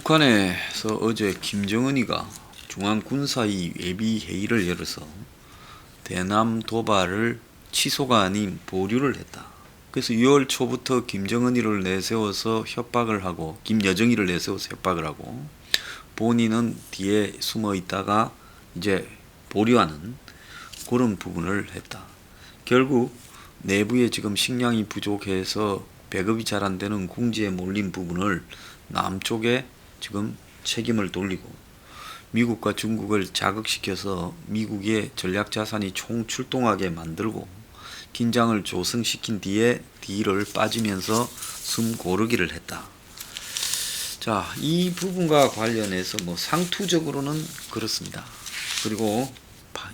북한에서 어제 김정은이가 중앙군사위 예비회의를 열어서 대남 도발을 취소가 아닌 보류를 했다. 그래서 6월 초부터 김정은이를 내세워서 협박을 하고 김여정이를 내세워서 협박을 하고 본인은 뒤에 숨어 있다가 이제 보류하는 그런 부분을 했다. 결국 내부에 지금 식량이 부족해서 배급이 잘 안 되는 궁지에 몰린 부분을 남쪽에 지금 책임을 돌리고 미국과 중국을 자극시켜서 미국의 전략자산이 총출동하게 만들고 긴장을 조성시킨 뒤에 뒤를 빠지면서 숨 고르기를 했다. 자, 이 부분과 관련해서 상투적으로는 그렇습니다. 그리고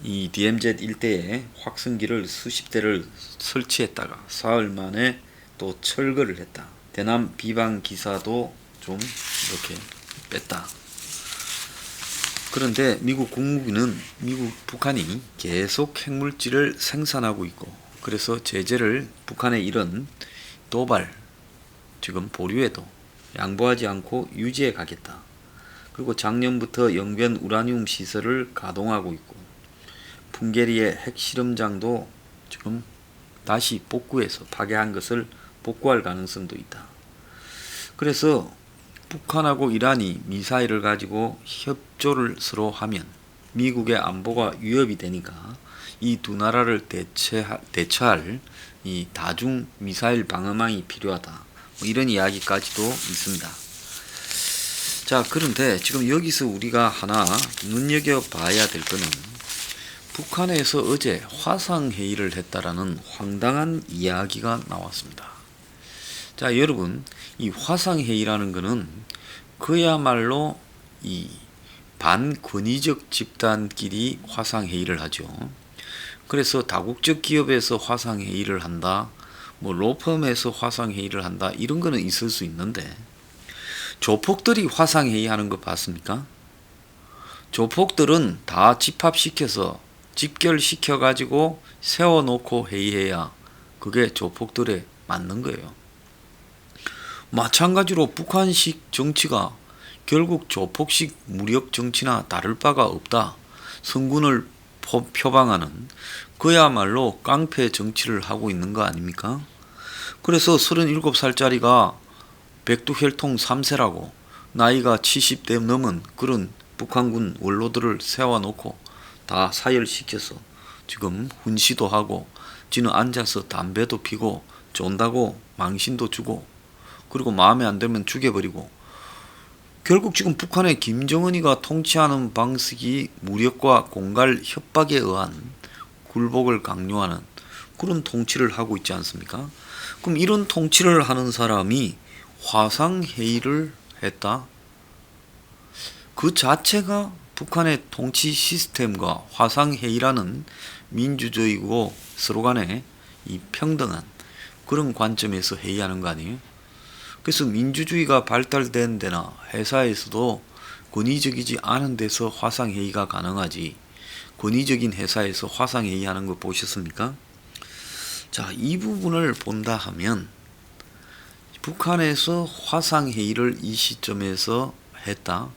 이 DMZ 일대에 확성기를 수십 대를 설치했다가 사흘 만에 또 철거를 했다. 대남 비방 기사도 좀 이렇게 뺐다. 그런데 미국 국무부는 북한이 계속 핵물질을 생산하고 있고 그래서 제재를 북한의 이런 도발 지금 보류에도 양보하지 않고 유지해 가겠다. 그리고 작년부터 영변 우라늄 시설을 가동하고 있고 풍계리의 핵실험장도 지금 다시 복구해서 파괴한 것을 복구할 가능성도 있다. 그래서 북한하고 이란이 미사일을 가지고 협조를 서로 하면 미국의 안보가 위협이 되니까 이 두 나라를 대처할 이 다중 미사일 방어망이 필요하다. 이런 이야기까지도 있습니다. 자, 그런데 지금 여기서 우리가 하나 눈여겨봐야 될 거는 북한에서 어제 화상회의를 했다라는 황당한 이야기가 나왔습니다. 자, 여러분, 이 화상회의라는 것은 그야말로 이 반권위적 집단끼리 화상회의를 하죠. 그래서 다국적 기업에서 화상회의를 한다, 로펌에서 화상회의를 한다, 이런 거는 있을 수 있는데 조폭들이 화상회의 하는 거 봤습니까? 조폭들은 다 집합시켜서 집결시켜가지고 세워놓고 회의해야 그게 조폭들에 맞는 거예요. 마찬가지로 북한식 정치가 결국 조폭식 무력 정치나 다를 바가 없다. 성군을 표방하는 그야말로 깡패 정치를 하고 있는 거 아닙니까? 그래서 37살짜리가 백두혈통 3세라고 나이가 70대 넘은 그런 북한군 원로들을 세워놓고 다 사열시켜서 지금 훈시도 하고 지는 앉아서 담배도 피고 존다고 망신도 주고 그리고 마음에 안 들면 죽여버리고 결국 지금 북한의 김정은이가 통치하는 방식이 무력과 공갈 협박에 의한 굴복을 강요하는 그런 통치를 하고 있지 않습니까? 그럼 이런 통치를 하는 사람이 화상회의를 했다? 그 자체가 북한의 통치 시스템과 화상회의라는 민주주의고 서로 간에 이 평등한 그런 관점에서 회의하는 거 아니에요? 그래서 민주주의가 발달된 데나 회사에서도 권위적이지 않은 데서 화상회의가 가능하지 권위적인 회사에서 화상회의 하는 거 보셨습니까? 자, 이 부분을 본다 하면 북한에서 화상회의를 이 시점에서 했다.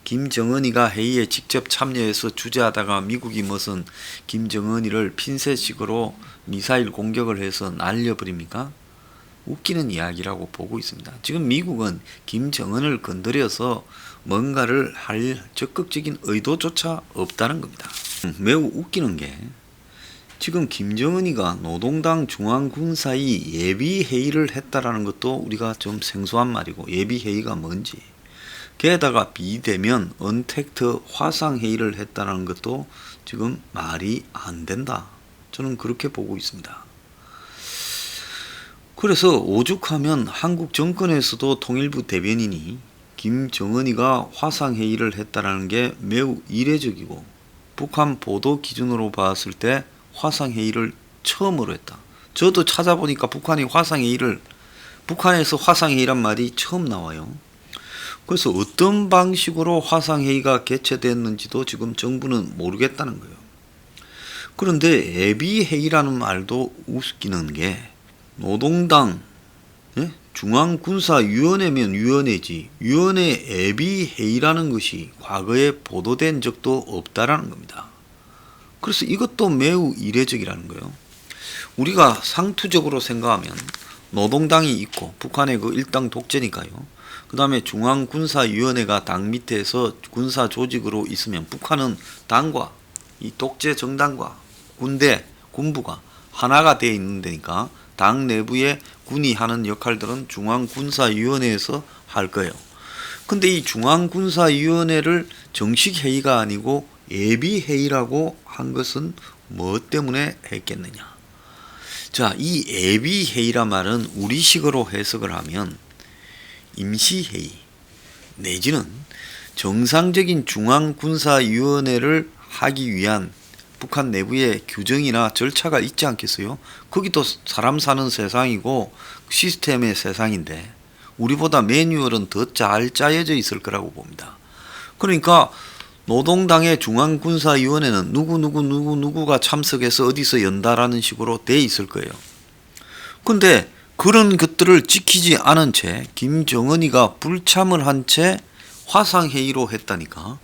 김정은이가 회의에 직접 참여해서 주재하다가 미국이 무슨 김정은이를 핀셋식으로 미사일 공격을 해서 날려버립니까? 웃기는 이야기라고 보고 있습니다. 지금 미국은 김정은을 건드려서 뭔가를 할 적극적인 의도조차 없다는 겁니다. 매우 웃기는 게 지금 김정은이가 노동당 중앙군사위 예비회의를 했다라는 것도 우리가 좀 생소한 말이고 예비회의가 뭔지 게다가 비대면 언택트 화상회의를 했다는 것도 지금 말이 안 된다. 저는 그렇게 보고 있습니다. 그래서 오죽하면 한국 정권에서도 통일부 대변인이 김정은이가 화상회의를 했다는 게 매우 이례적이고 북한 보도 기준으로 봤을 때 화상회의를 처음으로 했다. 저도 찾아보니까 북한에서 화상회의란 말이 처음 나와요. 그래서 어떤 방식으로 화상회의가 개최됐는지도 지금 정부는 모르겠다는 거예요. 그런데 예비회의라는 말도 웃기는 게 노동당 중앙군사위원회면 위원회지 위원회 예비회의라는 것이 과거에 보도된 적도 없다라는 겁니다. 그래서 이것도 매우 이례적이라는 거예요. 우리가 상투적으로 생각하면 노동당이 있고 북한의 그 일당 독재니까요. 그 다음에 중앙군사위원회가 당 밑에서 군사 조직으로 있으면 북한은 당과 이 독재 정당과 군대, 군부가 하나가 되어 있는 데니까 당 내부에 군이 하는 역할들은 중앙군사위원회에서 할 거예요. 근데 이 중앙군사위원회를 정식 회의가 아니고 예비회의라고 한 것은 뭐 때문에 했겠느냐. 자, 이 예비회의란 말은 우리식으로 해석을 하면 임시회의 내지는 정상적인 중앙군사위원회를 하기 위한 북한 내부의 규정이나 절차가 있지 않겠어요? 거기도 사람 사는 세상이고 시스템의 세상인데 우리보다 매뉴얼은 더 잘 짜여져 있을 거라고 봅니다. 그러니까 노동당의 중앙군사위원회는 누구가 참석해서 어디서 연다라는 식으로 돼 있을 거예요. 근데 그런 것들을 지키지 않은 채 김정은이가 불참을 한 채 화상회의로 했다니까.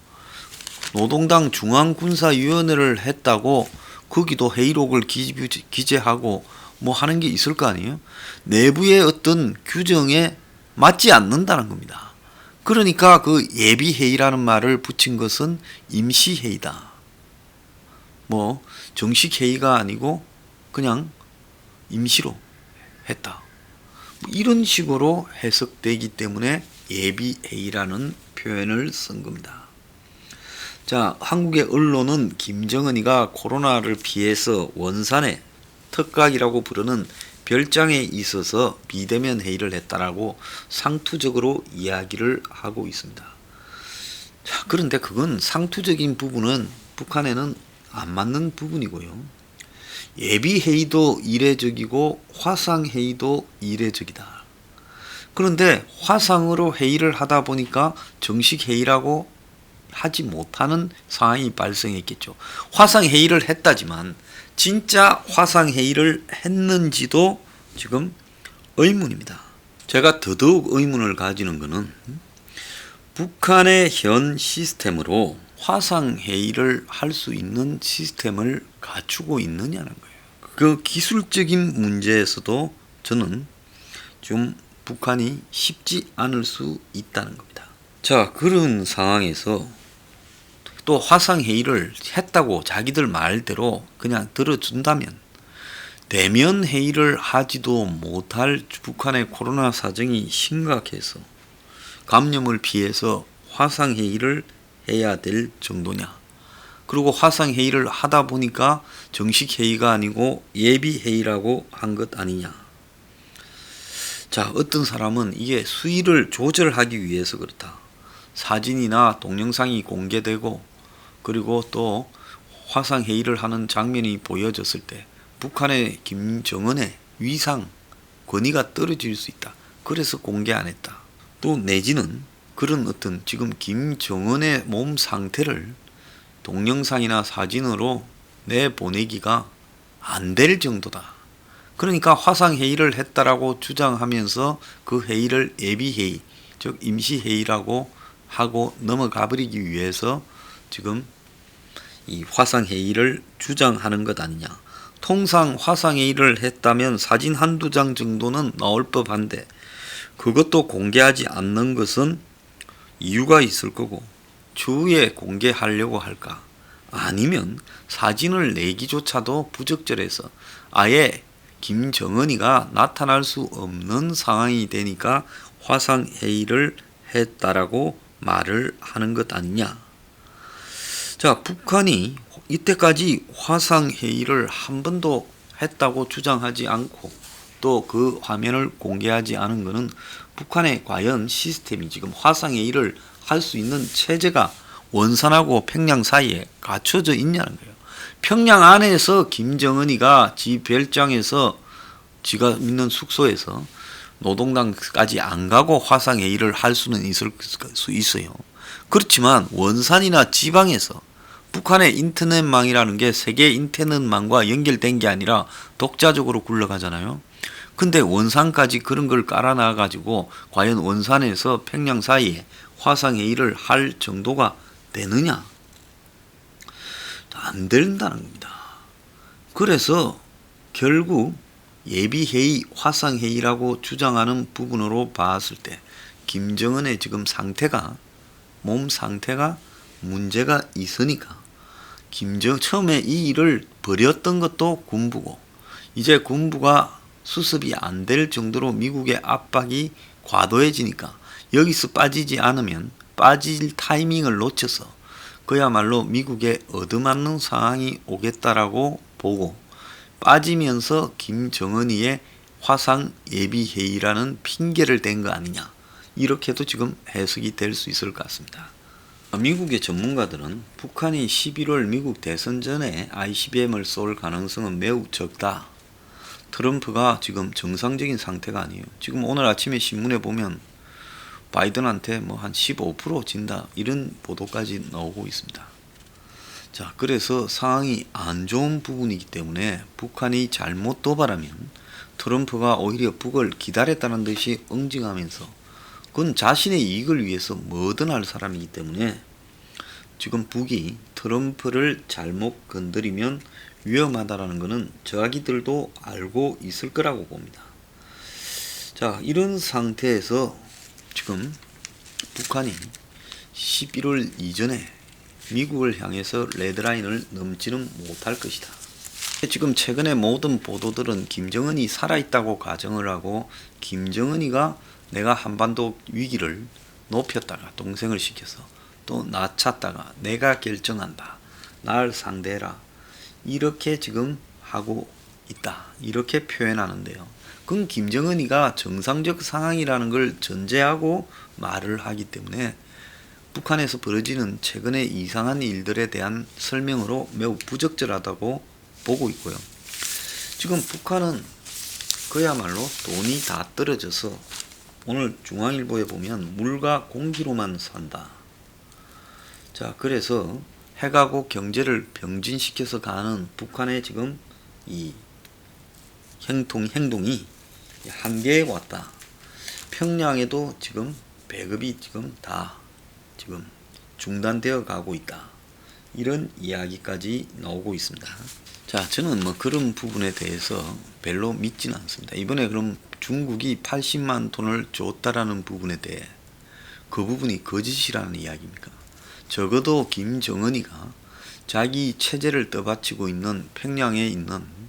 노동당 중앙군사위원회를 했다고 거기도 회의록을 기재하고 뭐 하는 게 있을 거 아니에요? 내부의 어떤 규정에 맞지 않는다는 겁니다. 그러니까 그 예비회의라는 말을 붙인 것은 임시회의다. 뭐 정식 회의가 아니고 그냥 임시로 했다. 이런 식으로 해석되기 때문에 예비회의라는 표현을 쓴 겁니다. 자, 한국의 언론은 김정은이가 코로나를 피해서 원산에 특각이라고 부르는 별장에 있어서 비대면 회의를 했다라고 상투적으로 이야기를 하고 있습니다. 자, 그런데 그건 상투적인 부분은 북한에는 안 맞는 부분이고요. 예비회의도 이례적이고 화상회의도 이례적이다. 그런데 화상으로 회의를 하다 보니까 정식 회의라고 하지 못하는 상황이 발생했겠죠. 화상회의를 했다지만 진짜 화상회의를 했는지도 지금 의문입니다. 제가 더더욱 의문을 가지는 것은 북한의 현 시스템으로 화상회의를 할 수 있는 시스템을 갖추고 있느냐는 거예요. 그 기술적인 문제에서도 저는 좀 북한이 쉽지 않을 수 있다는 겁니다. 자, 그런 상황에서 또 화상회의를 했다고 자기들 말대로 그냥 들어준다면 대면 회의를 하지도 못할 북한의 코로나 사정이 심각해서 감염을 피해서 화상회의를 해야 될 정도냐. 그리고 화상회의를 하다 보니까 정식 회의가 아니고 예비회의라고 한 것 아니냐. 자, 어떤 사람은 이게 수위를 조절하기 위해서 그렇다. 사진이나 동영상이 공개되고 그리고 또 화상회의를 하는 장면이 보여졌을 때 북한의 김정은의 위상, 권위가 떨어질 수 있다. 그래서 공개 안 했다. 또 내지는 그런 어떤 지금 김정은의 몸 상태를 동영상이나 사진으로 내보내기가 안 될 정도다. 그러니까 화상회의를 했다라고 주장하면서 그 회의를 예비회의, 즉 임시회의라고 하고 넘어가 버리기 위해서 지금 이 화상회의를 주장하는 것 아니냐. 통상 화상회의를 했다면 사진 한두 장 정도는 나올 법한데 그것도 공개하지 않는 것은 이유가 있을 거고 추후에 공개하려고 할까? 아니면 사진을 내기조차도 부적절해서 아예 김정은이가 나타날 수 없는 상황이 되니까 화상회의를 했다라고 말을 하는 것 아니냐. 자, 북한이 이때까지 화상회의를 한 번도 했다고 주장하지 않고 또 그 화면을 공개하지 않은 것은 북한의 과연 시스템이 지금 화상회의를 할 수 있는 체제가 원산하고 평양 사이에 갖춰져 있냐는 거예요. 평양 안에서 김정은이가 지 별장에서 지가 있는 숙소에서 노동당까지 안 가고 화상회의를 할 수는 있을 수 있어요. 그렇지만 원산이나 지방에서 북한의 인터넷망이라는 게 세계 인터넷망과 연결된 게 아니라 독자적으로 굴러가잖아요. 근데 원산까지 그런 걸 깔아놔 가지고 과연 원산에서 평양 사이에 화상회의를 할 정도가 되느냐? 안 된다는 겁니다. 그래서 결국 예비회의, 화상회의라고 주장하는 부분으로 봤을 때 김정은의 지금 상태가, 몸 상태가 문제가 있으니까 처음에 이 일을 벌였던 것도 군부고, 이제 군부가 수습이 안 될 정도로 미국의 압박이 과도해지니까 여기서 빠지지 않으면 빠질 타이밍을 놓쳐서 그야말로 미국에 얻어맞는 상황이 오겠다라고 보고 빠지면서 김정은이의 화상 예비회의라는 핑계를 댄 거 아니냐, 이렇게도 지금 해석이 될 수 있을 것 같습니다. 미국의 전문가들은 북한이 11월 미국 대선 전에 ICBM을 쏠 가능성은 매우 적다. 트럼프가 지금 정상적인 상태가 아니에요. 지금 오늘 아침에 신문에 보면 바이든한테 뭐 한 15% 진다, 이런 보도까지 나오고 있습니다. 자, 그래서 상황이 안 좋은 부분이기 때문에 북한이 잘못 도발하면 트럼프가 오히려 북을 기다렸다는 듯이 응징하면서, 그건 자신의 이익을 위해서 뭐든 할 사람이기 때문에 지금 북이 트럼프를 잘못 건드리면 위험하다라는 것은 저기들도 알고 있을 거라고 봅니다. 자, 이런 상태에서 지금 북한이 11월 이전에 미국을 향해서 레드라인을 넘지는 못할 것이다. 지금 최근에 모든 보도들은 김정은이 살아있다고 가정을 하고, 김정은이가 내가 한반도 위기를 높였다가 동생을 시켜서 또 낮췄다가 내가 결정한다, 날 상대해라, 이렇게 지금 하고 있다, 이렇게 표현하는데요. 그건 김정은이가 정상적 상황이라는 걸 전제하고 말을 하기 때문에 북한에서 벌어지는 최근의 이상한 일들에 대한 설명으로 매우 부적절하다고 보고 있고요. 지금 북한은 그야말로 돈이 다 떨어져서 오늘 중앙일보에 보면 물과 공기로만 산다. 자, 그래서 해가고 경제를 병진시켜서 가는 북한의 지금 이 행동이 한계에 왔다. 평양에도 지금 배급이 지금 다 지금 중단되어 가고 있다, 이런 이야기까지 나오고 있습니다. 자, 저는 뭐 그런 부분에 대해서 별로 믿지는 않습니다. 이번에 그럼 중국이 80만 톤을 줬다라는 부분에 대해 그 부분이 거짓이라는 이야기입니까? 적어도 김정은이가 자기 체제를 떠받치고 있는 평양에 있는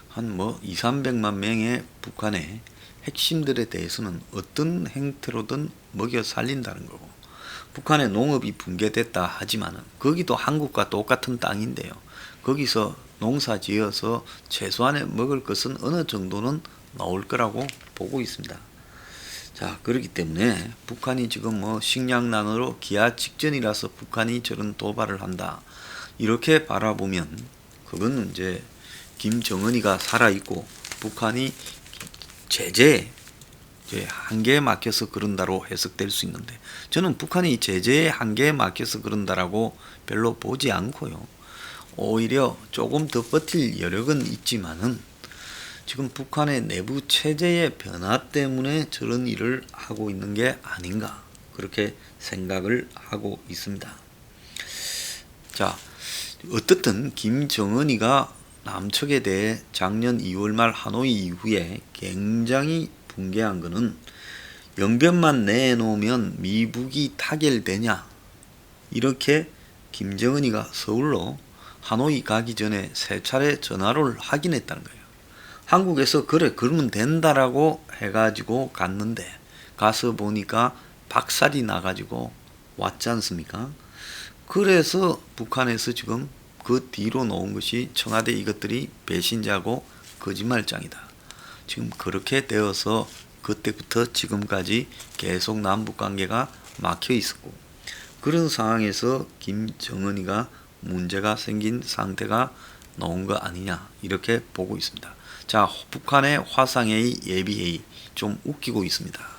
한 뭐 200~300만 명의 북한의 핵심들에 대해서는 어떤 행태로든 먹여 살린다는 거고, 북한의 농업이 붕괴됐다 하지만은 거기도 한국과 똑같은 땅인데요. 거기서 농사 지어서 최소한의 먹을 것은 어느 정도는 나올 거라고 보고 있습니다. 자, 그렇기 때문에 북한이 지금 뭐 식량난으로 기아 직전이라서 북한이 저런 도발을 한다, 이렇게 바라보면 그건 이제 김정은이가 살아있고 북한이 제재 한계에 막혀서 그런다로 해석될 수 있는데, 저는 북한이 제재의 한계에 막혀서 그런다라고 별로 보지 않고요. 오히려 조금 더 버틸 여력은 있지만은 지금 북한의 내부 체제의 변화 때문에 저런 일을 하고 있는 게 아닌가, 그렇게 생각을 하고 있습니다. 자, 어떻든 김정은이가 남측에 대해 작년 2월 말 하노이 이후에 굉장히 붕괴한 것은 영변만 내놓으면 미북이 타결되냐, 이렇게 김정은이가 서울로 하노이 가기 전에 3차례 전화를 하긴 했다는 거예요. 한국에서 그래 그러면 된다라고 해가지고 갔는데 가서 보니까 박살이 나가지고 왔지 않습니까? 그래서 북한에서 지금 그 뒤로 놓은 것이 청와대 이것들이 배신자고 거짓말장이다, 지금 그렇게 되어서 그때부터 지금까지 계속 남북관계가 막혀 있었고, 그런 상황에서 김정은이가 문제가 생긴 상태가 나온 거 아니냐, 이렇게 보고 있습니다. 자, 북한의 화상회의 예비회의 좀 웃기고 있습니다.